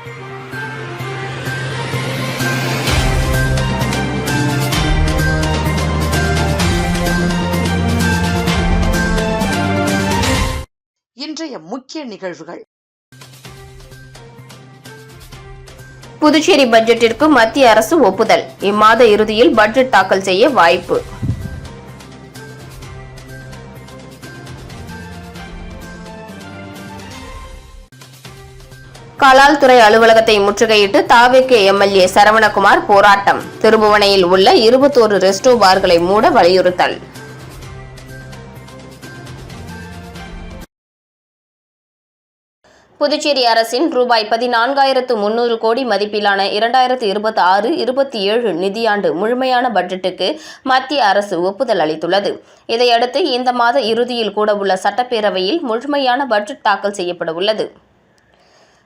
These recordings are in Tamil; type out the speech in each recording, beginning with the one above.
இன்றைய முக்கிய நிகழ்வுகள். புதுச்சேரி பட்ஜெட்டிற்கு மத்திய அரசு ஒப்புதல். இம்மாத இறுதியில் பட்ஜெட் தாக்கல் செய்ய வாய்ப்பு. கலால் துறை அலுவலகத்தை முற்றுகையிட்டு தாவேகே எம்எல்ஏ சரவணகுமார் போராட்டம். திருபுவனையில் உள்ள 21 ரெஸ்டோ பார்களை மூட வலியுறுத்தல். புதுச்சேரி அரசின் ரூபாய் 14,300 கோடி மதிப்பிலான 2026-27 நிதியாண்டு முழுமையான பட்ஜெட்டுக்கு மத்திய அரசு ஒப்புதல் அளித்துள்ளது. இதையடுத்து இந்த மாத இறுதியில் கூடவுள்ள சட்டப்பேரவையில் முழுமையான பட்ஜெட் தாக்கல் செய்யப்பட உள்ளது.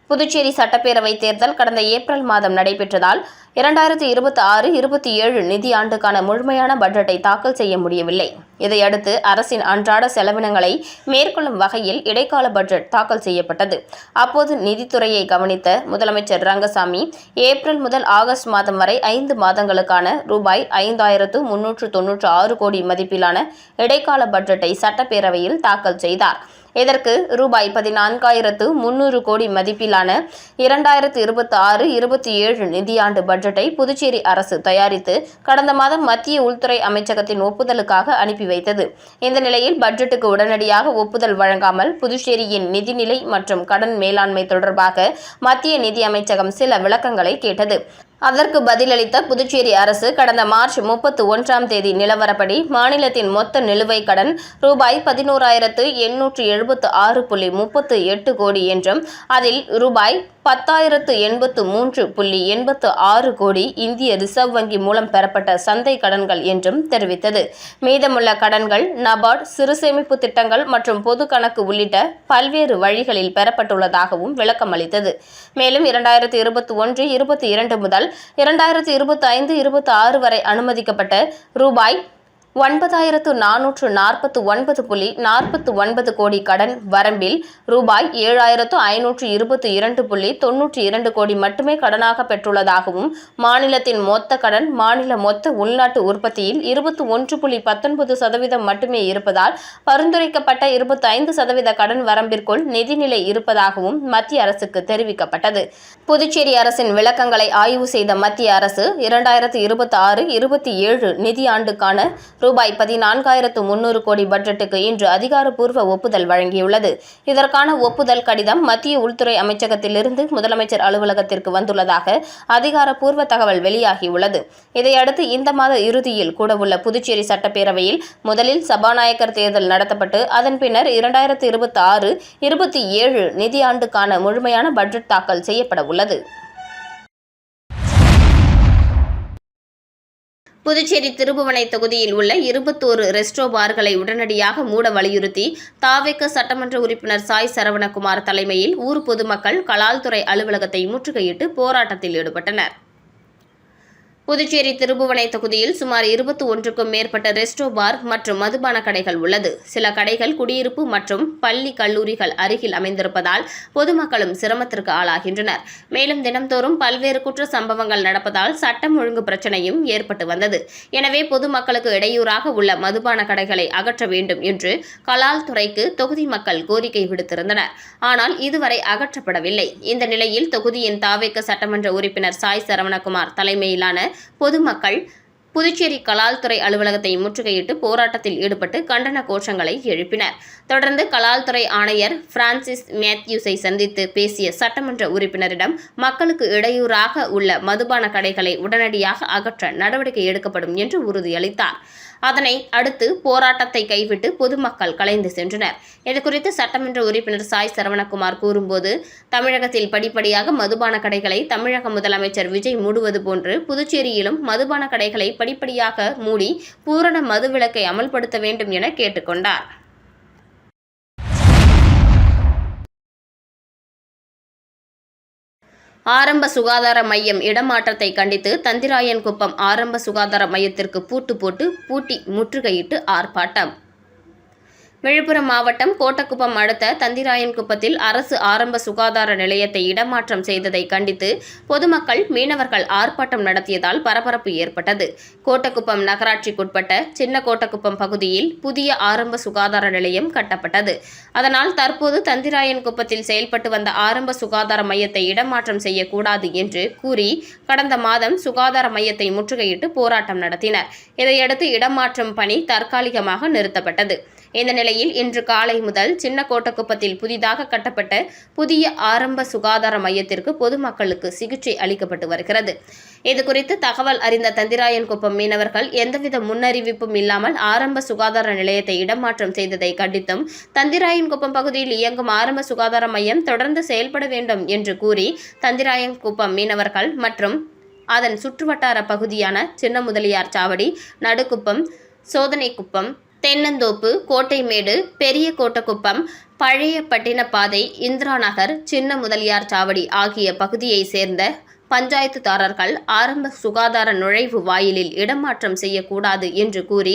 புதுச்சேரி சட்டப்பேரவை தேர்தல் கடந்த ஏப்ரல் மாதம் நடைபெற்றதால் 2026-27 நிதியாண்டுக்கான முழுமையான பட்ஜெட்டை தாக்கல் செய்ய முடியவில்லை. இதையடுத்து அரசின் அன்றாட செலவினங்களை மேற்கொள்ளும் வகையில் இடைக்கால பட்ஜெட் தாக்கல் செய்யப்பட்டது. அப்போது நிதித்துறையை கவனித்த முதலமைச்சர் ரங்கசாமி ஏப்ரல் முதல் ஆகஸ்ட் மாதம் வரை 5 மாதங்களுக்கான ரூபாய் 5,396 கோடி மதிப்பிலான இடைக்கால பட்ஜெட்டை சட்டப்பேரவையில் தாக்கல் செய்தார். இதற்கு ரூபாய் 14,300 கோடி மதிப்பிலான 2026-27 நிதியாண்டு பட்ஜெட்டை புதுச்சேரி அரசு தயாரித்து கடந்த மாதம் மத்திய உள்துறை அமைச்சகத்தின் ஒப்புதலுக்காக அனுப்பி வைத்தது. இந்த நிலையில் பட்ஜெட்டுக்கு உடனடியாக ஒப்புதல் வழங்காமல் புதுச்சேரியின் நிதிநிலை மற்றும் கடன் மேலாண்மை தொடர்பாக மத்திய நிதி அமைச்சகம் சில விளக்கங்களை கேட்டது. அதற்கு பதிலளித்த புதுச்சேரி அரசு கடந்த மார்ச் 31ஆம் தேதி நிலவரப்படி மாநிலத்தின் மொத்த நிலுவைக் கடன் ரூபாய் 11,876.38 கோடி என்றும் அதில் ரூபாய் 10,083.86 கோடி இந்திய ரிசர்வ் வங்கி மூலம் பெறப்பட்ட சந்தை கடன்கள் என்றும் தெரிவித்தது. மீதமுள்ள கடன்கள் நபார்டு, சிறு சேமிப்பு திட்டங்கள் மற்றும் பொது கணக்கு உள்ளிட்ட பல்வேறு வழிகளில் பெறப்பட்டுள்ளதாகவும் விளக்கம் அளித்தது. மேலும் 2021-22 முதல் 2025-26 வரை அனுமதிக்கப்பட்ட ரூபாய் 9,449.49 கோடி கடன் வரம்பில் ரூபாய் 7,522.92 கோடி மட்டுமே கடனாக பெற்றுள்ளதாகவும் மாநிலத்தின் மொத்த கடன் மாநில மொத்த உள்நாட்டு உற்பத்தியில் 21.19% மட்டுமே இருப்பதால் பரிந்துரைக்கப்பட்ட 25% கடன் வரம்பிற்குள் நிதிநிலை இருப்பதாகவும் மத்திய அரசுக்கு தெரிவிக்கப்பட்டது. புதுச்சேரி அரசின் விளக்கங்களை ஆய்வு செய்த மத்திய அரசு 2026-27 நிதியாண்டுக்கான ரூபாய் 14,300 கோடி பட்ஜெட்டுக்கு இன்று அதிகாரப்பூர்வ ஒப்புதல் வழங்கியுள்ளது. இதற்கான ஒப்புதல் கடிதம் மத்திய உள்துறை அமைச்சகத்திலிருந்து முதலமைச்சர் அலுவலகத்திற்கு வந்துள்ளதாக அதிகாரப்பூர்வ தகவல் வெளியாகியுள்ளது. இதையடுத்து இந்த மாத இறுதியில் கூடவுள்ள புதுச்சேரி சட்டப்பேரவையில் முதலில் சபாநாயகர் தேர்தல் நடத்தப்பட்டு அதன் பின்னர் 2026-27 நிதியாண்டுக்கான முழுமையான பட்ஜெட் தாக்கல் செய்யப்பட உள்ளது. புதுச்சேரி திருபுவனை தொகுதியில் உள்ள 21 ரெஸ்டோ பார்களை உடனடியாக மூட வலியுறுத்தி தாவேக சட்டமன்ற உறுப்பினர் சாய் சரவணகுமார் தலைமையில் ஊர் பொதுமக்கள் கலால் துறை அலுவலகத்தை முற்றுகையிட்டு போராட்டத்தில் ஈடுபட்டனர். புதுச்சேரி திருபுவனை தொகுதியில் சுமார் 21க்கும் மேற்பட்ட ரெஸ்டோ பார் மற்றும் மதுபான கடைகள் உள்ளது. சில கடைகள் குடியிருப்பு மற்றும் பள்ளி கல்லூரிகள் அருகில் அமைந்திருப்பதால் பொதுமக்களும் சிரமத்திற்கு ஆளாகின்றனர். மேலும் தினம்தோறும் பல்வேறு குற்ற சம்பவங்கள் நடப்பதால் சட்டம் ஒழுங்கு பிரச்சினையும் ஏற்பட்டு வந்தது. எனவே பொதுமக்களுக்கு இடையூறாக உள்ள மதுபான கடைகளை அகற்ற வேண்டும் என்று கலால் துறைக்கு தொகுதி மக்கள் கோரிக்கை விடுத்திருந்தனர். ஆனால் இதுவரை அகற்றப்படவில்லை. இந்த நிலையில் தொகுதியின் தாவேக சட்டமன்ற உறுப்பினர் சாய் சரவணகுமார் தலைமையிலான பொதுமக்கள் புதுச்சேரி கலால் துறை அலுவலகத்தை முற்றுகையிட்டு போராட்டத்தில் ஈடுபட்டு கண்டன கோஷங்களை எழுப்பினர். தொடர்ந்து கலால் துறை ஆணையர் பிரான்சிஸ் மேத்யூஸை சந்தித்து பேசிய சட்டமன்ற உறுப்பினரிடம் மக்களுக்கு இடையூறாக உள்ள மதுபான கடைகளை உடனடியாக அகற்ற நடவடிக்கை எடுக்கப்படும் என்று உறுதியளித்தார். அதனை அடுத்து போராட்டத்தை கைவிட்டு பொதுமக்கள் கலைந்து சென்றனர். இதுகுறித்து சட்டமன்ற உறுப்பினர் சாய் சரவணகுமார் கூறும்போது, தமிழகத்தில் படிப்படியாக மதுபான கடைகளை தமிழக முதலமைச்சர் விஜய் மூடுவது போன்று புதுச்சேரியிலும் மதுபான கடைகளை படிப்படியாக மூடி பூரண மதுவிலக்கை அமல்படுத்த வேண்டும் என கேட்டுக்கொண்டார். ஆரம்ப சுகாதார மையம் இடமாற்றத்தை கண்டித்து தந்திராயன்குப்பம் ஆரம்ப சுகாதார மையத்திற்கு பூட்டு போட்டு பூட்டி முற்றுகையிட்டு ஆர்ப்பாட்டம். விழுப்புரம் மாவட்டம் கோட்டக்குப்பம் அடுத்த தந்திராயன்குப்பத்தில் அரசு ஆரம்ப சுகாதார நிலையத்தை இடமாற்றம் செய்ததை கண்டித்து பொதுமக்கள், மீனவர்கள் ஆர்ப்பாட்டம் நடத்தியதால் பரபரப்பு ஏற்பட்டது. கோட்டக்குப்பம் நகராட்சிக்குட்பட்ட சின்ன கோட்டக்குப்பம் பகுதியில் புதிய ஆரம்ப சுகாதார நிலையம் கட்டப்பட்டது. அதனால் தற்போது தந்திராயன்குப்பத்தில் செயல்பட்டு வந்த ஆரம்ப சுகாதார மையத்தை இடமாற்றம் செய்யக்கூடாது என்று கூறி கடந்த மாதம் சுகாதார மையத்தை முற்றுகையிட்டு போராட்டம் நடத்தினர். இதையடுத்து இடமாற்றம் பணி தற்காலிகமாக நிறுத்தப்பட்டது. இந்த நிலையில் இன்று காலை முதல் சின்ன கோட்டக்குப்பத்தில் புதிதாக கட்டப்பட்ட புதிய ஆரம்ப சுகாதார மையத்திற்கு பொதுமக்களுக்கு சிகிச்சை அளிக்கப்பட்டு வருகிறது. இதுகுறித்து தகவல் அறிந்த தந்திராயன்குப்பம் மீனவர்கள் எந்தவித முன்னறிவிப்பும் இல்லாமல் ஆரம்ப சுகாதார நிலையத்தை இடமாற்றம் செய்ததை கண்டித்தும், தந்திராயன்குப்பம் பகுதியில் இயங்கும் ஆரம்ப சுகாதார மையம் தொடர்ந்து செயல்பட வேண்டும் என்று கூறி தந்திராயன்குப்பம் மீனவர்கள் மற்றும் அதன் சுற்றுவட்டார பகுதியான சின்ன முதலியார் சாவடி, நடுக்குப்பம், சோதனைக்குப்பம், தென்னந்தோப்பு, கோட்டைமேடு, பெரிய கோட்டக்குப்பம், பழைய பட்டினப்பாதை, இந்திரா நகர், சின்ன முதலியார் சாவடி ஆகிய பகுதியை சேர்ந்த பஞ்சாயத்துதாரர்கள் ஆரம்ப சுகாதார நுழைவு வாயிலில் இடமாற்றம் செய்யக்கூடாது என்று கூறி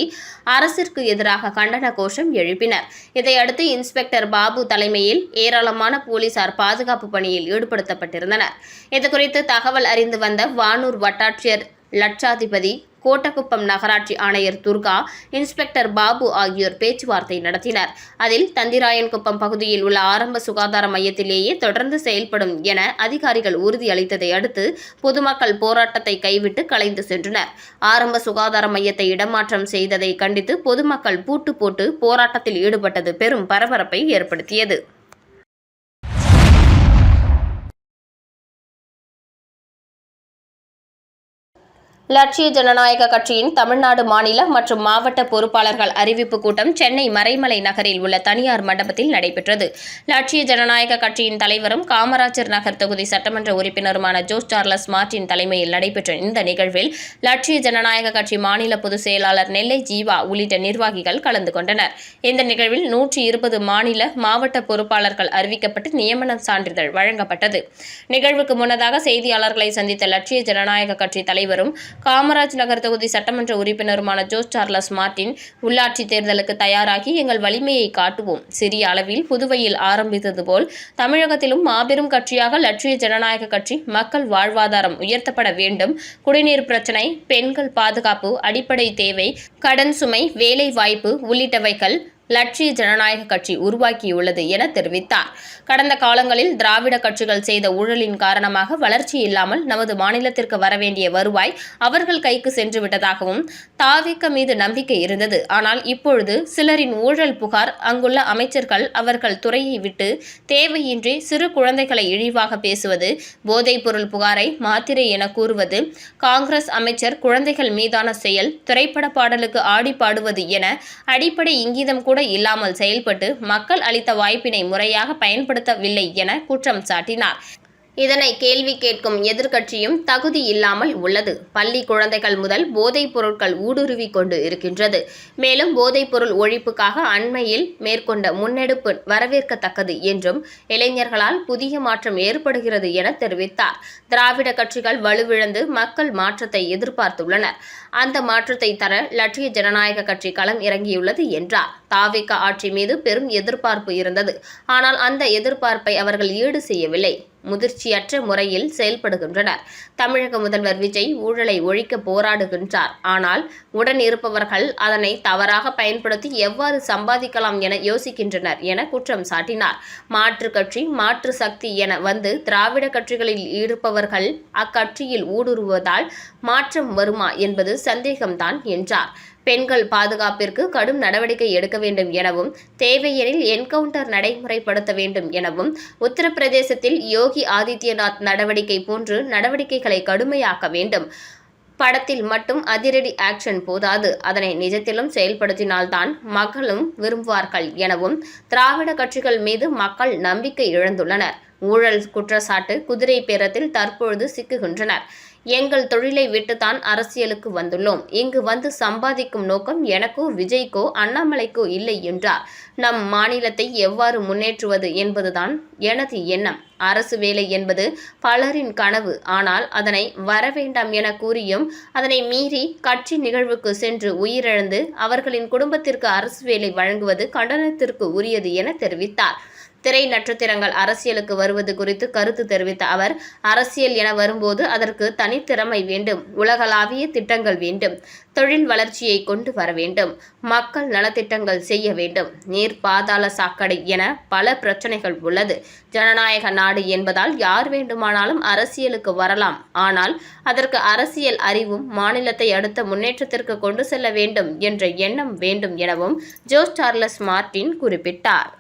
அரசிற்கு எதிராக கண்டன கோஷம் எழுப்பினர். இதையடுத்து இன்ஸ்பெக்டர் பாபு தலைமையில் ஏராளமான போலீசார் பாதுகாப்பு பணியில் ஈடுபடுத்தப்பட்டிருந்தனர். இதுகுறித்து தகவல் அறிந்து வந்த வானூர் வட்டாட்சியர் லட்சாதிபதி, கோட்டக்குப்பம் நகராட்சி ஆணையர் துர்கா, இன்ஸ்பெக்டர் பாபு ஆகியோர் பேச்சுவார்த்தை நடத்தினர். அதில் தந்திராயன்குப்பம் பகுதியில் உள்ள ஆரம்ப சுகாதார மையத்திலேயே தொடர்ந்து செயல்படும் என அதிகாரிகள் உறுதியளித்ததை அடுத்து பொதுமக்கள் போராட்டத்தை கைவிட்டு கலைந்து சென்றனர். ஆரம்ப சுகாதார மையத்தை இடமாற்றம் செய்ததை கண்டித்து பொதுமக்கள் பூட்டு போட்டு போராட்டத்தில் ஈடுபட்டது பெரும் பரபரப்பை ஏற்படுத்தியது. லட்சிய ஜனநாயக கட்சியின் தமிழ்நாடு மாநில மற்றும் மாவட்ட பொறுப்பாளர்கள் அறிவிப்பு கூட்டம் சென்னை மறைமலை நகரில் உள்ள தனியார் மண்டபத்தில் நடைபெற்றது. லட்சிய ஜனநாயக கட்சியின் தலைவரும் காமராஜர் நகர் தொகுதி சட்டமன்ற உறுப்பினருமான ஜோஸ் சார்லஸ் மார்டின் தலைமையில் நடைபெற்ற இந்த நிகழ்வில் லட்சிய ஜனநாயக கட்சி மாநில பொதுச் செயலாளர் நெல்லை ஜீவா உள்ளிட்ட நிர்வாகிகள் கலந்து கொண்டனர். இந்த நிகழ்வில் 120 மாநில, மாவட்ட பொறுப்பாளர்கள் அறிவிக்கப்பட்டு நியமன சான்றிதழ் வழங்கப்பட்டது. நிகழ்வுக்கு முன்னதாக செய்தியாளர்களை சந்தித்த லட்சிய ஜனநாயக கட்சி தலைவரும் காமராஜ் நகர் தொகுதி சட்டமன்ற உறுப்பினருமான ஜோஸ் சார்லஸ் மார்டின், உள்ளாட்சி தேர்தலுக்கு தயாராகி எங்கள் வலிமையை காட்டுவோம். சிறிய அளவில் புதுவையில் ஆரம்பித்தது போல் தமிழகத்திலும் மாபெரும் கட்சியாக லட்சிய ஜனநாயக கட்சி மக்கள் வாழ்வாதாரம் உயர்த்தப்பட வேண்டும். குடிநீர் பிரச்சினை, பெண்கள் பாதுகாப்பு, அடிப்படை தேவை, கடன் சுமை, வேலை வாய்ப்பு உள்ளிட்டவைகள் லட்சிய ஜனநாயக கட்சி உருவாக்கியுள்ளது என தெரிவித்தார். கடந்த காலங்களில் திராவிட கட்சிகள் செய்த ஊழலின் காரணமாக வளர்ச்சி இல்லாமல் நமது மாநிலத்திற்கு வரவேண்டிய வருவாய் அவர்கள் கைக்கு சென்று விட்டதாகவும், தாவேக மீது நம்பிக்கை இருந்தது. ஆனால் இப்பொழுது சிலரின் ஊழல் புகார், அங்குள்ள அமைச்சர்கள் அவர்கள் துறையை விட்டு தேவையின்றி சிறு குழந்தைகளை இழிவாக பேசுவது, போதைப் பொருள் புகாரை மாத்திரை என கூறுவது, காங்கிரஸ் அமைச்சர் குழந்தைகள் மீதான செயல், திரைப்பட பாடலுக்கு ஆடி பாடுவது என அடிப்படை இங்கீதம் கூட இல்லாமல் செயல்பட்டு மக்கள் அளித்த வாய்ப்பினை முறையாக பயன்படுத்தவில்லை என குற்றம் சாட்டினார். இதனை கேள்வி கேட்கும் எதிர்க்கட்சியும் தகுதி இல்லாமல் உள்ளது. பள்ளி குழந்தைகள் முதல் போதைப் பொருட்கள் ஊடுருவி கொண்டு இருக்கின்றது. மேலும் போதைப் பொருள் ஒழிப்புக்காக அண்மையில் மேற்கொண்ட முன்னெடுப்பு வரவேற்கத்தக்கது என்றும், இளைஞர்களால் புதிய மாற்றம் ஏற்படுகிறது என தெரிவித்தார். திராவிட கட்சிகள் வலுவிழந்து மக்கள் மாற்றத்தை எதிர்பார்த்துள்ளனர். அந்த மாற்றத்தை தர லட்சிய ஜனநாயக கட்சி களம் இறங்கியுள்ளது என்றார். தாவேக ஆட்சி மீது பெரும் எதிர்பார்ப்பு இருந்தது. ஆனால் அந்த எதிர்பார்ப்பை அவர்கள் ஈடு செய்யவில்லை. முதிர்ச்சியற்ற முறையில் செயல்படுகின்றனர். தமிழக முதல்வர் விஜய் ஊழலை ஒழிக்க போராடுகின்றார். ஆனால் உடன் இருப்பவர்கள் அதனை தவறாக பயன்படுத்தி எவ்வாறு சம்பாதிக்கலாம் என யோசிக்கின்றனர் என குற்றம் சாட்டினார். மாற்று கட்சி, மாற்று சக்தி என வந்து திராவிட கட்சிகளில் இருப்பவர்கள் அக்கட்சியில் ஊடுருவதால் மாற்றம் வருமா என்பது சந்தேகம்தான் என்றார். பெண்கள் பாதுகாப்பிற்கு கடும் நடவடிக்கை எடுக்க வேண்டும் எனவும், தேவையெனில் என்கவுண்டர் நடைமுறைப்படுத்த வேண்டும் எனவும், உத்தரப்பிரதேசத்தில் யோகி ஆதித்யநாத் நடவடிக்கை போன்று நடவடிக்கைகளை கடுமையாக்க வேண்டும். படத்தில் மட்டும் அதிரடி ஆக்ஷன் போதாது, அதனை நிஜத்திலும் செயல்படுத்தினால்தான் மக்களும் விரும்புவார்கள் எனவும், திராவிட கட்சிகள் மீது மக்கள் நம்பிக்கை இழந்துள்ளனர். ஊழல் குற்றச்சாட்டு குதிரை பேரத்தில் தற்பொழுது சிக்குகின்றனர். எங்கள் தொழிலை விட்டுத்தான் அரசியலுக்கு வந்துள்ளோம். இங்கு வந்து சம்பாதிக்கும் நோக்கம் எனக்கோ விஜய்க்கோ அண்ணாமலைக்கோ இல்லை என்றார். நம் மாநிலத்தை எவ்வாறு முன்னேற்றுவது என்பதுதான் எனது எண்ணம். அரசு வேலை என்பது பலரின் கனவு. ஆனால் அதனை வரவேண்டாம் என கூறியும் அதனை மீறி கட்சி நிகழ்வுக்கு சென்று உயிரிழந்து அவர்களின் குடும்பத்திற்கு அரசு வேலை வழங்குவது கண்டனத்திற்கு உரியது என தெரிவித்தார். திரை நட்சத்திரங்கள் அரசியலுக்கு வருவது குறித்து கருத்து தெரிவித்த அவர், அரசியல் என வரும்போது அதற்கு தனித்திறமை வேண்டும், உலகளாவிய திட்டங்கள் வேண்டும், தொழில் வளர்ச்சியை கொண்டு வர வேண்டும், மக்கள் நலத்திட்டங்கள் செய்ய வேண்டும், நீர் பாதாள சாக்கடை என பல பிரச்சனைகள் உள்ளது. ஜனநாயக நாடு என்பதால் யார் வேண்டுமானாலும் அரசியலுக்கு வரலாம். ஆனால் அதற்கு அரசியல் அறிவும் மாநிலத்தை அடுத்த முன்னேற்றத்திற்கு கொண்டு செல்ல வேண்டும் என்ற எண்ணம் வேண்டும் எனவும் ஜோஸ் சார்லஸ் மார்டின் குறிப்பிட்டார்.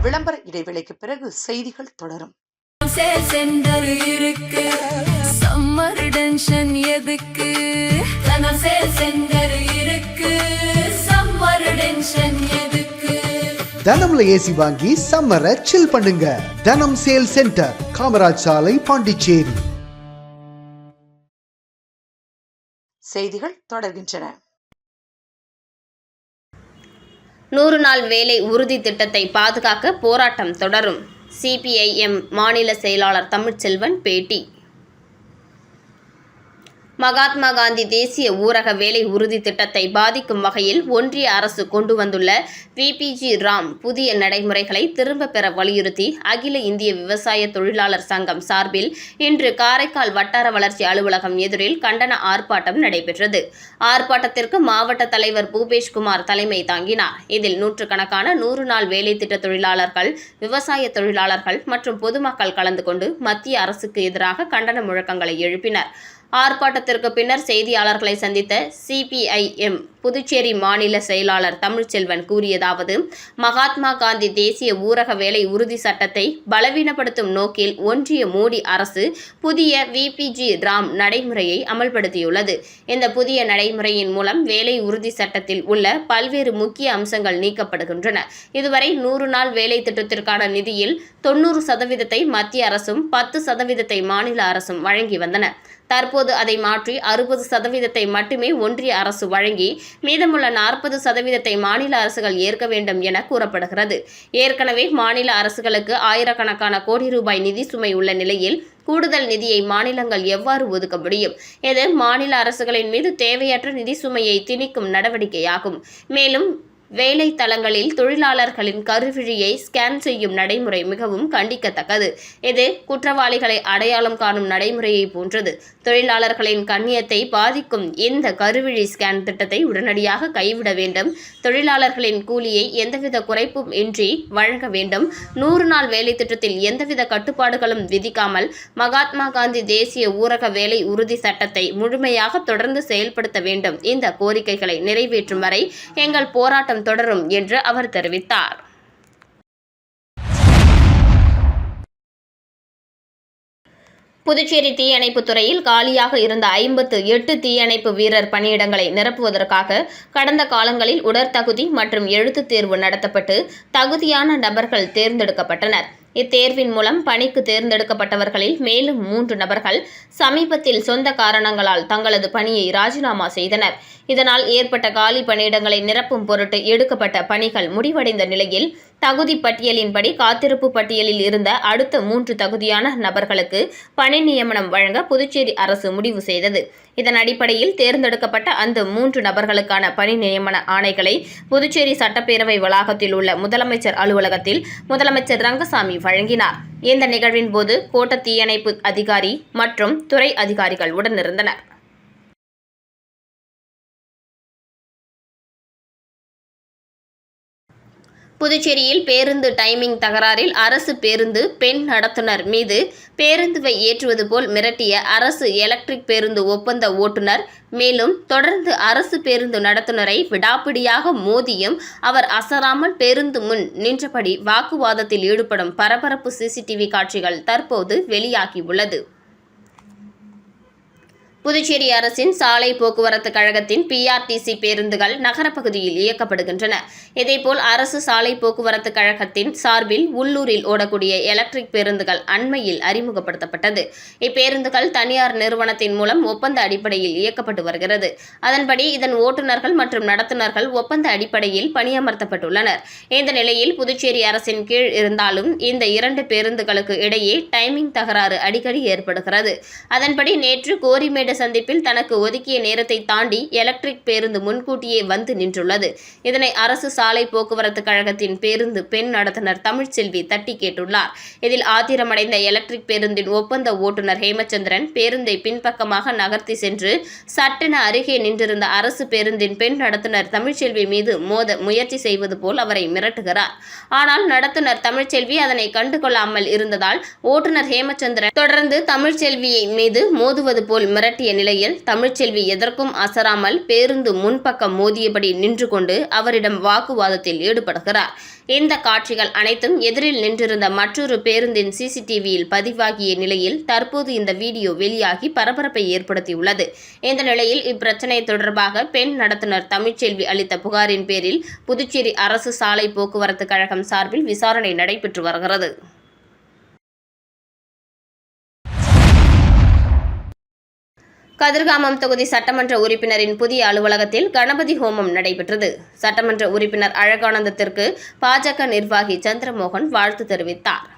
விளம்பர இடைவேளைக்கு பிறகு செய்திகள் தொடரும். இருக்கு சம்மர் டென்ஷன் எதுக்கு? இருக்கு சம்மர் டென்ஷன் எதுக்கு? தனம்ல ஏசி வாங்கி சம்மரை சில் பண்ணுங்க. தனம் சேல் சென்டர், காமராஜ் சாலை, பாண்டிச்சேரி. செய்திகள் தொடர்கின்றன. 100 நாள் வேலை உறுதி திட்டத்தை பாதுகாக்க போராட்டம் தொடரும். CPIM மாநில செயலாளர் தமிழ்ச்செல்வன் பேட்டி. மகாத்மா காந்தி தேசிய ஊரக வேலை உறுதி திட்டத்தை பாதிக்கும் வகையில் ஒன்றிய அரசு கொண்டு வந்துள்ள VPG ராம் புதிய நடைமுறைகளை திரும்பப் பெற வலியுறுத்தி அகில இந்திய விவசாய தொழிலாளர் சங்கம் சார்பில் இன்று காரைக்கால் வட்டார வளர்ச்சி அலுவலகம் எதிரில் கண்டன ஆர்ப்பாட்டம் நடைபெற்றது. ஆர்ப்பாட்டத்திற்கு மாவட்ட தலைவர் பூபேஷ்குமார் தலைமை தாங்கினார். இதில் நூற்றுக்கணக்கான 100 நாள் வேலை திட்ட தொழிலாளர்கள், விவசாய தொழிலாளர்கள் மற்றும் பொதுமக்கள் கலந்து கொண்டு மத்திய அரசுக்கு எதிராக கண்டன முழக்கங்களை எழுப்பினர். ஆர்ப்பாட்டத்திற்கு பின்னர் செய்தியாளர்களை சந்தித்த CPIM புதுச்சேரி மாநில செயலாளர் தமிழ்ச்செல்வன் கூறியதாவது, மகாத்மா காந்தி தேசிய ஊரக வேலை உறுதி சட்டத்தை பலவீனப்படுத்தும் நோக்கில் ஒன்றிய மோடி அரசு புதிய VPG ராம் நடைமுறையை அமல்படுத்தியுள்ளது. இந்த புதிய நடைமுறையின் மூலம் வேலை உறுதி சட்டத்தில் உள்ள பல்வேறு முக்கிய அம்சங்கள் நீக்கப்படுகின்றன. இதுவரை 100 நாள் வேலை திட்டத்திற்கான நிதியில் 90% மத்திய அரசும் 10% மாநில அரசும் வழங்கி வந்தன. தற்போது அதை மாற்றி 60% மட்டுமே ஒன்றிய அரசு வழங்கி மீதமுள்ள 40% மாநில அரசுகள் ஏற்க வேண்டும் என கூறப்படுகிறது. ஏற்கனவே மாநில அரசுகளுக்கு ஆயிரக்கணக்கான கோடி ரூபாய் நிதி சுமை உள்ள நிலையில் கூடுதல் நிதியை மாநிலங்கள் எவ்வாறு ஒதுக்க முடியும்? இது மாநில அரசுகளின் மீது தேவையற்ற நிதி சுமையை திணிக்கும் நடவடிக்கையாகும். மேலும் வேலை தளங்களில் தொழிலாளர்களின் கருவிழியை ஸ்கேன் செய்யும் நடைமுறை மிகவும் கண்டிக்கத்தக்கது. இது குற்றவாளிகளை அடையாளம் காணும் நடைமுறையை போன்றது. தொழிலாளர்களின் கண்ணியத்தை பாதிக்கும் இந்த கருவிழி ஸ்கேன் திட்டத்தை உடனடியாக கைவிட வேண்டும். தொழிலாளர்களின் கூலியை எந்தவித குறைப்பும் இன்றி வழங்க வேண்டும். 100 நாள் வேலை திட்டத்தில் எந்தவித கட்டுப்பாடுகளும் விதிக்காமல் மகாத்மா காந்தி தேசிய ஊரக வேலை உறுதி சட்டத்தை முழுமையாக தொடர்ந்து செயல்படுத்த வேண்டும். இந்த கோரிக்கைகளை நிறைவேற்றும் வரை எங்கள் போராட்டம் தொடரும் என்று அவர் தெரிவித்தார். புதுச்சேரி தீயணைப்புத் துறையில் காலியாக இருந்த 58 தீயணைப்பு வீரர் பணியிடங்களை நிரப்புவதற்காக கடந்த காலங்களில் உடற்தகுதி மற்றும் எழுத்துத் தேர்வு நடத்தப்பட்டு தகுதியான நபர்கள் தேர்ந்தெடுக்கப்பட்டனர். இத்தேர்வின் மூலம் பணிக்கு தேர்ந்தெடுக்கப்பட்டவர்களில் மேலும் 3 நபர்கள் சமீபத்தில் சொந்த காரணங்களால் தங்களது பணியை ராஜினாமா செய்தனர். இதனால் ஏற்பட்ட காலி பணியிடங்களை நிரப்பும் பொருட்டு எடுக்கப்பட்ட பணிகள் முடிவடைந்த நிலையில் தகுதி பட்டியலின்படி காத்திருப்பு பட்டியலில் இருந்த அடுத்த 3 தகுதியான நபர்களுக்கு பணி நியமனம் வழங்க புதுச்சேரி அரசு முடிவு செய்தது. இதன் அடிப்படையில் தேர்ந்தெடுக்கப்பட்ட அந்த 3 நபர்களுக்கான பணி நியமன ஆணைகளை புதுச்சேரி சட்டப்பேரவை வளாகத்தில் உள்ள முதலமைச்சர் அலுவலகத்தில் முதலமைச்சர் ரங்கசாமி வழங்கினார். இந்த நிகழ்வின் போது கோட்ட தீயணைப்பு அதிகாரி மற்றும் துறை அதிகாரிகள் உடனிருந்தனர். புதுச்சேரியில் பேருந்து டைமிங் தகராறில் அரசு பேருந்து பெண் நடத்துனர் மீது பேருந்துவை ஏற்றுவது போல் மிரட்டிய அரசு எலக்ட்ரிக் பேருந்து ஒப்பந்த ஓட்டுநர், மேலும் தொடர்ந்து அரசு பேருந்து நடத்துனரை விடாப்பிடியாக மோதியும் அவர் அசராமல் பேருந்து முன் நின்றபடி வாக்குவாதத்தில் ஈடுபடும் பரபரப்பு சிசிடிவி காட்சிகள் தற்போது வெளியாகியுள்ளது. புதுச்சேரி அரசின் சாலை போக்குவரத்து கழகத்தின் பிஆர்டிசி பேருந்துகள் நகரப்பகுதியில் இயக்கப்படுகின்றன. இதேபோல் அரசு சாலை போக்குவரத்து கழகத்தின் சார்பில் உள்ளூரில் ஓடக்கூடிய எலக்ட்ரிக் பேருந்துகள் அண்மையில் அறிமுகப்படுத்தப்பட்டது. இப்பேருந்துகள் தனியார் நிறுவனத்தின் மூலம் ஒப்பந்த அடிப்படையில் இயக்கப்பட்டு வருகிறது. அதன்படி இதன் ஓட்டுநர்கள் மற்றும் நடத்துனர்கள் ஒப்பந்த அடிப்படையில் பணியமர்த்தப்பட்டுள்ளனர். இந்த நிலையில் புதுச்சேரி அரசின் கீழ் இருந்தாலும் இந்த 2 பேருந்துகளுக்கு இடையே டைமிங் தகராறு அடிக்கடி ஏற்படுகிறது. அதன்படி நேற்று கோரிமேடு சந்திப்பில் தனக்கு ஒதுக்கிய நேரத்தை தாண்டி எலக்ட்ரிக் பேருந்து முன்கூட்டியே வந்து நின்றுள்ளது. இதனை அரசு சாலை போக்குவரத்து கழகத்தின் பேருந்து பெண் நடத்துனர் தமிழ்ச்செல்வி தட்டி கேட்டுள்ளார். இதில் ஆத்திரமடைந்த எலக்ட்ரிக் பேருந்தின் ஒப்பந்த ஓட்டுநர் ஹேமச்சந்திரன் பேருந்தை பின்பக்கமாக நகர்த்தி சென்று சட்டென அருகே நின்றிருந்த அரசு பேருந்தின் பெண் நடத்துனர் தமிழ்ச்செல்வி மீது மோத முயற்சி செய்வது போல் அவரை மிரட்டுகிறார். ஆனால் நடத்துனர் தமிழ்ச்செல்வி அதனை கண்டுகொள்ளாமல் இருந்ததால் ஓட்டுநர் ஹேமச்சந்திரன் தொடர்ந்து தமிழ்ச்செல்வியை மீது மோதுவது போல் மிரட்டிய நிலையில் தமிழ்ச்செல்வி எதற்கும் அசராமல் பேருந்து முன்பக்கம் மோதியபடி நின்று கொண்டு அவரிடம் வாக்குவாதத்தில் ஈடுபடுகிறார். இந்த காட்சிகள் அனைத்தும் எதிரில் நின்றிருந்த மற்றொரு பேருந்தின் சிசிடிவியில் பதிவாகிய நிலையில் தற்போது இந்த வீடியோ வெளியாகி பரபரப்பை ஏற்படுத்தியுள்ளது. இந்த நிலையில் இப்பிரச்சினை தொடர்பாக பெண் நடத்துனர் தமிழ்ச்செல்வி அளித்த புகாரின் பேரில் புதுச்சேரி அரசு சாலை போக்குவரத்து கழகம் சார்பில் விசாரணை நடைபெற்று வருகிறது. கதிர்காமம் தொகுதி சட்டமன்ற உறுப்பினரின் புதிய அலுவலகத்தில் கணபதி ஹோமம் நடைபெற்றது. சட்டமன்ற உறுப்பினர் அழகானந்தத்திற்கு பாஜக நிர்வாகி சந்திரமோகன் வாழ்த்து தெரிவித்தார்.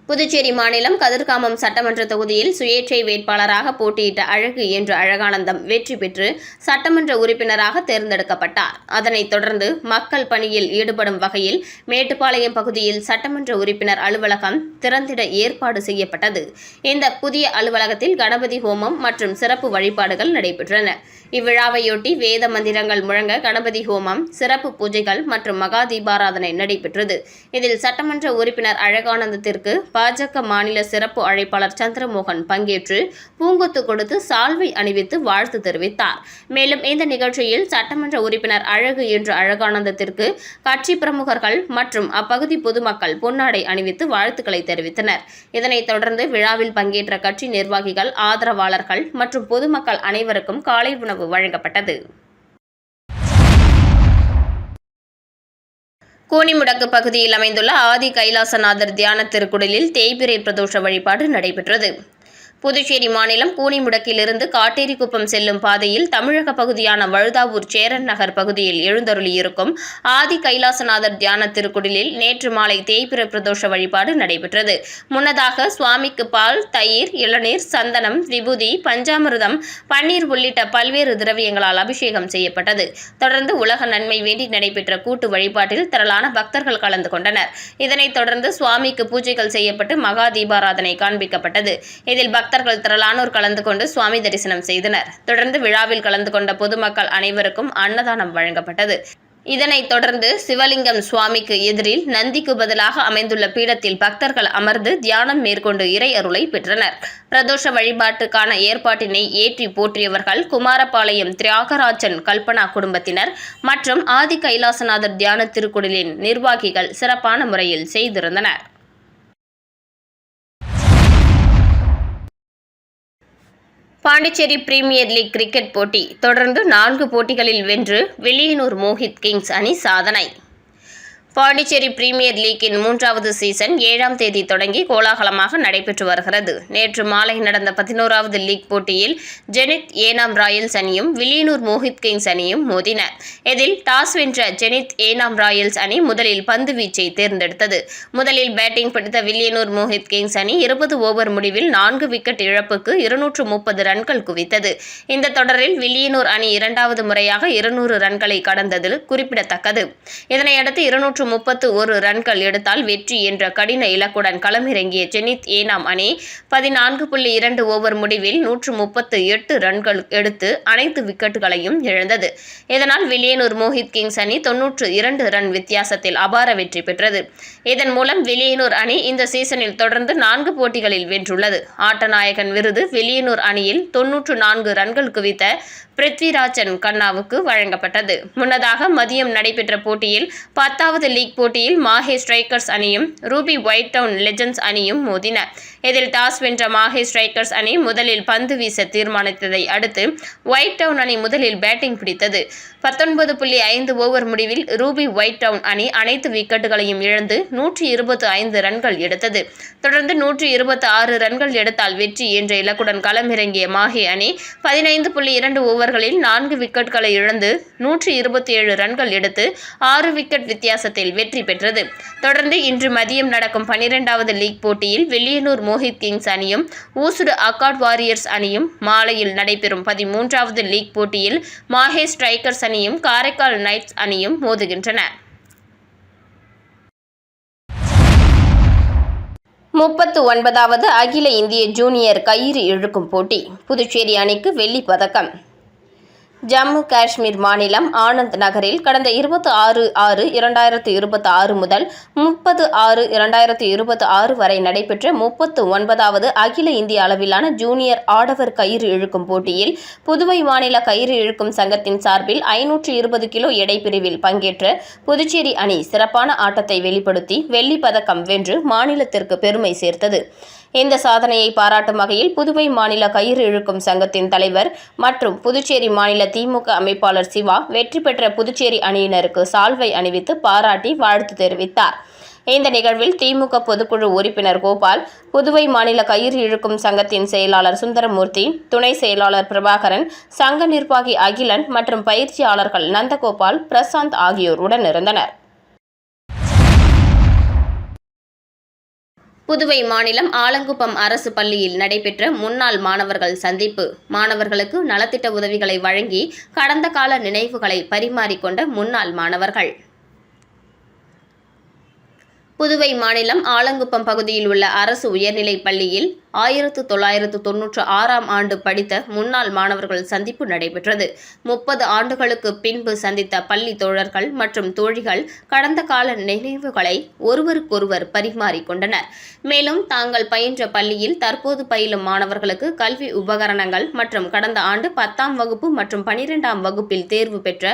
புதுச்சேரி மாநிலம் கதிர்காமம் சட்டமன்ற தொகுதியில் சுயேட்சை வேட்பாளராக போட்டியிட்ட அழகு என்ற அழகானந்தம் வெற்றி பெற்று சட்டமன்ற உறுப்பினராக தேர்ந்தெடுக்கப்பட்டார். அதனைத் தொடர்ந்து மக்கள் பணியில் ஈடுபடும் வகையில் மேட்டுப்பாளையம் பகுதியில் சட்டமன்ற உறுப்பினர் அலுவலகம் திறந்திட ஏற்பாடு செய்யப்பட்டது. இந்த புதிய அலுவலகத்தில் கணபதி ஹோமம் மற்றும் சிறப்பு வழிபாடுகள் நடைபெற்றன. இவ்விழாவையொட்டி வேத மந்திரங்கள் முழங்க கணபதி ஹோமம், சிறப்பு பூஜைகள் மற்றும் மகா தீபாராதனை நடைபெற்றது. இதில் சட்டமன்ற உறுப்பினர் அழகானந்தத்திற்கு பாஜக மாநில சிறப்பு அழைப்பாளர் சந்திரமோகன் பங்கேற்று பூங்கொத்து கொடுத்து சால்வை அணிவித்து வாழ்த்து தெரிவித்தார். மேலும் இந்த நிகழ்ச்சியில் சட்டமன்ற உறுப்பினர் அழகு என்ற அழகானந்தத்திற்கு கட்சி பிரமுகர்கள் மற்றும் அப்பகுதி பொதுமக்கள் பொன்னாடை அணிவித்து வாழ்த்துக்களை தெரிவித்தனர். இதனைத் தொடர்ந்து விழாவில் பங்கேற்ற கட்சி நிர்வாகிகள், ஆதரவாளர்கள் மற்றும் பொதுமக்கள் அனைவருக்கும் காலை உணவு வழங்கப்பட்டது. கூனிமுடக்கு பகுதியில் அமைந்துள்ள ஆதி கைலாசநாதர் தியான திருக்குடலில் தேய்பிறை பிரதோஷ வழிபாடு நடைபெற்றது. புதுச்சேரி மாநிலம் கூனிமுடக்கிலிருந்து காட்டேரிக்குப்பம் செல்லும் பாதையில் தமிழக பகுதியான வழுதாவூர் சேரன் நகர் பகுதியில் எழுந்தருளியிருக்கும் ஆதி கைலாசநாதர் தியான திருக்குடிலில் நேற்று மாலை தேய்பிறை பிரதோஷ வழிபாடு நடைபெற்றது. முன்னதாக சுவாமிக்கு பால், தயிர், இளநீர், சந்தனம், விபூதி, பஞ்சாமிர்தம், பன்னீர் உள்ளிட்ட பல்வேறு திரவியங்களால் அபிஷேகம் செய்யப்பட்டது. தொடர்ந்து உலக நன்மை வேண்டி நடைபெற்ற கூட்டு வழிபாட்டில் திரளான பக்தர்கள் கலந்து கொண்டனர். இதனைத் தொடர்ந்து சுவாமிக்கு பூஜைகள் செய்யப்பட்டு மகா தீபாராதனை காண்பிக்கப்பட்டது. இதில் பக்தர்கள் திரளானோர் கலந்து கொண்டு சுவாமி தரிசனம் செய்தனர். தொடர்ந்து விழாவில் கலந்து கொண்ட பொதுமக்கள் அனைவருக்கும் அன்னதானம் வழங்கப்பட்டது. இதனைத் தொடர்ந்து சிவலிங்கம் சுவாமிக்கு எதிரில் நந்திக்கு பதிலாக அமைந்துள்ள பீடத்தில் பக்தர்கள் அமர்ந்து தியானம் மேற்கொண்டு இறை அருளை பெற்றனர். பிரதோஷ வழிபாட்டுக்கான ஏற்பாட்டினை ஏற்றி போற்றியவர்கள் குமாரபாளையம் தியாகராஜன் கல்பனா குடும்பத்தினர் மற்றும் ஆதி கைலாசநாதர் தியான திருக்குடலின் நிர்வாகிகள் சிறப்பான முறையில் செய்திருந்தனர். பாண்டிச்சேரி பிரீமியர் லீக் கிரிக்கெட் போட்டி தொடர்ந்து 4 போட்டிகளில் வென்று வில்லியனூர் மோஹித் கிங்ஸ் அணி சாதனை. பாண்டிச்சேரி பிரீமியர் லீக்கின் 3வது சீசன் 7ஆம் தேதி தொடங்கி கோலாகலமாக நடைபெற்று வருகிறது. நேற்று மாலை நடந்த 11வது லீக் போட்டியில் ஜெனித் ஏனாம் ராயல்ஸ் அணியும் வில்லியனூர் மோஹித் கிங்ஸ் அணியும் மோதின. இதில் டாஸ் வென்ற ஜெனித் ஏனாம் ராயல்ஸ் அணி முதலில் பந்து வீச்சை தேர்ந்தெடுத்தது. முதலில் பேட்டிங் பிடித்த வில்லியனூர் மோஹித் கிங்ஸ் அணி 20 ஓவர் முடிவில் 4 விக்கெட் இழப்புக்கு 230 ரன்கள் குவித்தது. இந்த தொடரில் வில்லியனூர் அணி 2வது முறையாக 200 ரன்களை கடந்தது குறிப்பிடத்தக்கது. இதனையடுத்து 231 ரன்கள் எடுத்தால் வெற்றி என்ற கடின இலக்குடன் களமிறங்கிய ஜெனித் ஏனாம் அணி 14.2 ஓவர் முடிவில் 138 ரன்கள் எடுத்து அனைத்து விக்கெட்டுகளையும் இழந்தது. இதனால் வில்லியனூர் மோஹித் கிங்ஸ் அணி 92 ரன் வித்தியாசத்தில் அபார வெற்றி பெற்றது. இதன் மூலம் வில்லியனூர் அணி இந்த சீசனில் தொடர்ந்து 4 போட்டிகளில் வென்றுள்ளது. ஆட்டநாயகன் விருது வில்லியனூர் அணியில் 94 ரன்கள் குவித்த பிருத்விராஜன் கண்ணாவுக்கு வழங்கப்பட்டது. முன்னதாக மதியம் நடைபெற்ற போட்டியில் 10வது லீக் போட்டியில் மாஹே ஸ்ட்ரைக்கர்ஸ் அணியும் ரூபி ஒயிட் டவுன் லெஜண்ட்ஸ் அணியும் மோதின. இதில் டாஸ் வென்ற மாஹே ஸ்ட்ரைக்கர்ஸ் அணி முதலில் பந்து வீச தீர்மானித்ததை அடுத்து ஒயிட் டவுன் அணி முதலில் பேட்டிங் பிடித்தது. 19.5 ஓவர் முடிவில் ரூபி ஒயிட் டவுன் அணி அனைத்து விக்கெட்டுகளையும் இழந்து 125 ரன்கள் எடுத்தது. தொடர்ந்து 126 ரன்கள் எடுத்தால் வெற்றி என்ற இலக்குடன் களமிறங்கிய மாஹே அணி 15.2 ஓவர்களில் 4 விக்கெட்டுகளை இழந்து 127 ரன்கள் எடுத்து 6 விக்கெட் வித்தியாசத்தில் வெற்றி பெற்றது. தொடர்ந்து இன்று மதியம் நடக்கும் 12வது லீக் போட்டியில் வில்லியனூர் மோஹித் கிங்ஸ் அணியும் ஊசுடு அக்காட் வாரியர்ஸ் அணியும், மாலையில் நடைபெறும் 13வது லீக் போட்டியில் மாஹே ஸ்ட்ரைக்கர்ஸ் அணியும் காரைக்கால் நைட்ஸ் அணியும் மோதுகின்றன. 39வது அகில இந்திய ஜூனியர் கயிறு இழுக்கும் போட்டி. புதுச்சேரி அணிக்கு வெள்ளிப் பதக்கம். ஜம்மு காஷ்மீர் மாநிலம் ஆனந்த் நகரில் கடந்த 26/6/2026 முதல் 30/6/2026 வரை நடைபெற்ற 39வது அகில இந்திய அளவிலான ஜூனியர் ஆடவர் கயிறு இழுக்கும் போட்டியில் புதுவை மாநில கயிறு இழுக்கும் சங்கத்தின் சார்பில் 520 கிலோ எடை பிரிவில் பங்கேற்ற புதுச்சேரி அணி சிறப்பான ஆட்டத்தை வெளிப்படுத்தி வெள்ளிப் பதக்கம் வென்று மாநிலத்திற்கு பெருமை சேர்த்தது. இந்த சாதனையை பாராட்டும் வகையில் புதுவை மாநில கயிறு இழுக்கும் சங்கத்தின் தலைவர் மற்றும் புதுச்சேரி மாநில திமுக அமைப்பாளர் சிவா வெற்றி பெற்ற புதுச்சேரி அணியினருக்கு சால்வை அணிவித்து பாராட்டி வாழ்த்து தெரிவித்தார். இந்த நிகழ்வில் திமுக பொதுக்குழு உறுப்பினர் கோபால், புதுவை மாநில கயிறு இழுக்கும் சங்கத்தின் செயலாளர் சுந்தரமூர்த்தி, துணை செயலாளர் பிரபாகரன், சங்க நிர்வாகி அகிலன் மற்றும் பயிற்சியாளர்கள் நந்தகோபால், பிரசாந்த் ஆகியோர் உடனிருந்தனர். புதுவை மாநிலம் ஆலங்குப்பம் அரசு பள்ளியில் நடைபெற்ற முன்னாள் மாணவர்கள் சந்திப்பு. மாணவர்களுக்கு நலத்திட்ட உதவிகளை வழங்கி கடந்த கால நினைவுகளை பரிமாறிக்கொண்ட முன்னாள் மாணவர்கள். புதுவை மாநிலம் ஆலங்குப்பம் பகுதியில் உள்ள அரசு உயர்நிலைப் பள்ளியில் 1996ஆம் ஆண்டு படித்த முன்னாள் மாணவர்கள் சந்திப்பு நடைபெற்றது. 30 ஆண்டுகளுக்கு பின்பு சந்தித்த பள்ளி தோழர்கள் மற்றும் தோழிகள் கடந்த கால நினைவுகளை ஒருவருக்கொருவர் பரிமாறிக்கொண்டனர். மேலும் தாங்கள் பயின்ற பள்ளியில் தற்போது பயிலும் மாணவர்களுக்கு கல்வி உபகரணங்கள் மற்றும் கடந்த ஆண்டு 10ஆம் வகுப்பு மற்றும் 12ஆம் வகுப்பில் தேர்வு பெற்ற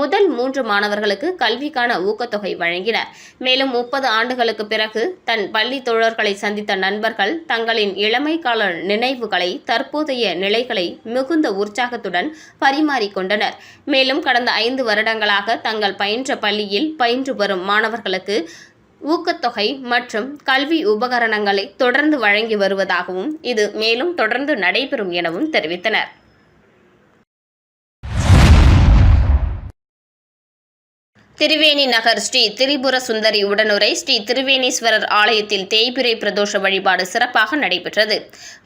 முதல் 3 மாணவர்களுக்கு கல்விக்கான ஊக்கத்தொகை வழங்கினர். மேலும் 30 ஆண்டுகளுக்கு பிறகு தன் பள்ளி தோழர்களை சந்தித்த நண்பர்கள் தங்களின் இளமை கால நினைவுகளை, தற்போதைய நிலைகளை மிகுந்த உற்சாகத்துடன் பரிமாறிக்கொண்டனர். மேலும் கடந்த 5 வருடங்களாக தங்கள் பயின்ற பள்ளியில் பயின்று வரும் மாணவர்களுக்கு ஊக்கத்தொகை மற்றும் கல்வி உபகரணங்களை தொடர்ந்து வழங்கி வருவதாகவும் இது மேலும் தொடர்ந்து நடைபெறும் எனவும் தெரிவித்தனர். திருவேணி நகர் ஸ்ரீ திரிபுர சுந்தரி உடனுரை ஸ்ரீ திருவேணீஸ்வரர் ஆலயத்தில் தேய்பிறை பிரதோஷ வழிபாடு சிறப்பாக நடைபெற்றது.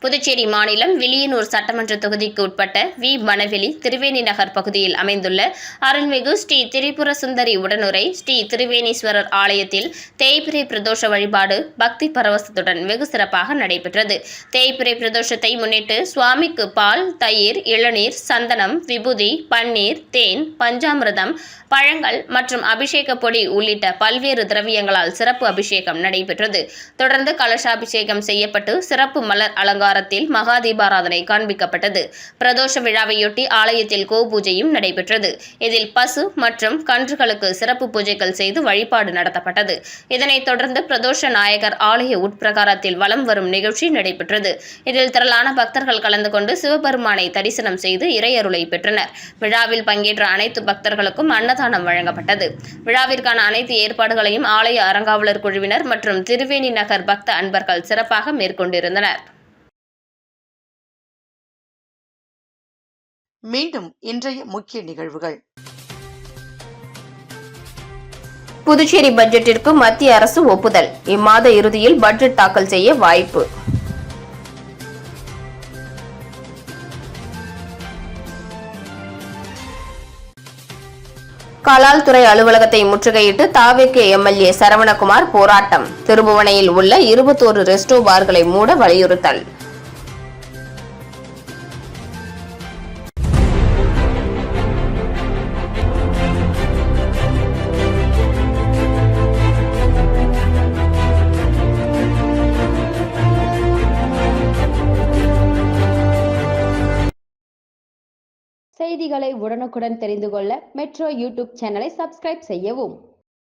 புதுச்சேரி மாநிலம் வில்லியனூர் சட்டமன்ற தொகுதிக்கு உட்பட்ட வி. மணவெளி திருவேணி நகர் பகுதியில் அமைந்துள்ள அருள்மிகு ஸ்ரீ திரிபுர சுந்தரி உடனுரை ஸ்ரீ திருவேணீஸ்வரர் ஆலயத்தில் தேய்பிறை பிரதோஷ வழிபாடு பக்தி பரவசத்துடன் வெகு சிறப்பாக நடைபெற்றது. தேய்பிறை பிரதோஷத்தை முன்னிட்டு சுவாமிக்கு பால், தயிர், இளநீர், சந்தனம், விபூதி, பன்னீர், தேன், பஞ்சாமிர்தம், பழங்கள் மற்றும் அபிஷேக பொடி உள்ளிட்ட பல்வேறு திரவியங்களால் சிறப்பு அபிஷேகம் நடைபெற்றது. தொடர்ந்து கலசாபிஷேகம் செய்யப்பட்டு சிறப்பு மலர் அலங்காரத்தில் மகா தீபாராதனை காண்பிக்கப்பட்டது. பிரதோஷ விழாவையொட்டி ஆலயத்தில் கோபூஜையும் நடைபெற்றது. இதில் பசு மற்றும் கன்றுகளுக்கு சிறப்பு பூஜைகள் செய்து வழிபாடு நடத்தப்பட்டது. இதனைத் தொடர்ந்து பிரதோஷ நாயகர் ஆலய உட்பிரகாரத்தில் வலம் வரும் நிகழ்ச்சி நடைபெற்றது. இதில் திரளான பக்தர்கள் கலந்து கொண்டு சிவபெருமானை தரிசனம் செய்து இறையருளை பெற்றனர். விழாவில் பங்கேற்ற அனைத்து பக்தர்களுக்கும் அன்னதானம் வழங்கப்பட்டது. நடைபெற்றது. விழாவிற்கான அனைத்து ஏற்பாடுகளையும் ஆலய அறங்காவலர் குழுவினர் மற்றும் திருவேணி நகர் பக்த அன்பர்கள் சிறப்பாக மேற்கொண்டிருந்தனர். மீண்டும் இன்றைய முக்கிய நிகழ்வுகள். புதுச்சேரி பட்ஜெட்டிற்கு மத்திய அரசு ஒப்புதல். இம்மாத இறுதியில் பட்ஜெட் தாக்கல் செய்ய வாய்ப்பு. கலால் துறை அலுவலகத்தை முற்றுகையிட்டு தாவேகே எம்எல்ஏ சரவணகுமார் போராட்டம். திருபுவனையில் உள்ள 21 ரெஸ்டோ பார்களை மூட வலியுறுத்தல். செய்திகளை உடனுக்குடன் தெரிந்து கொள்ள மெட்ரோ யூடியூப் சேனலை சப்ஸ்கிரைப் செய்யவும்.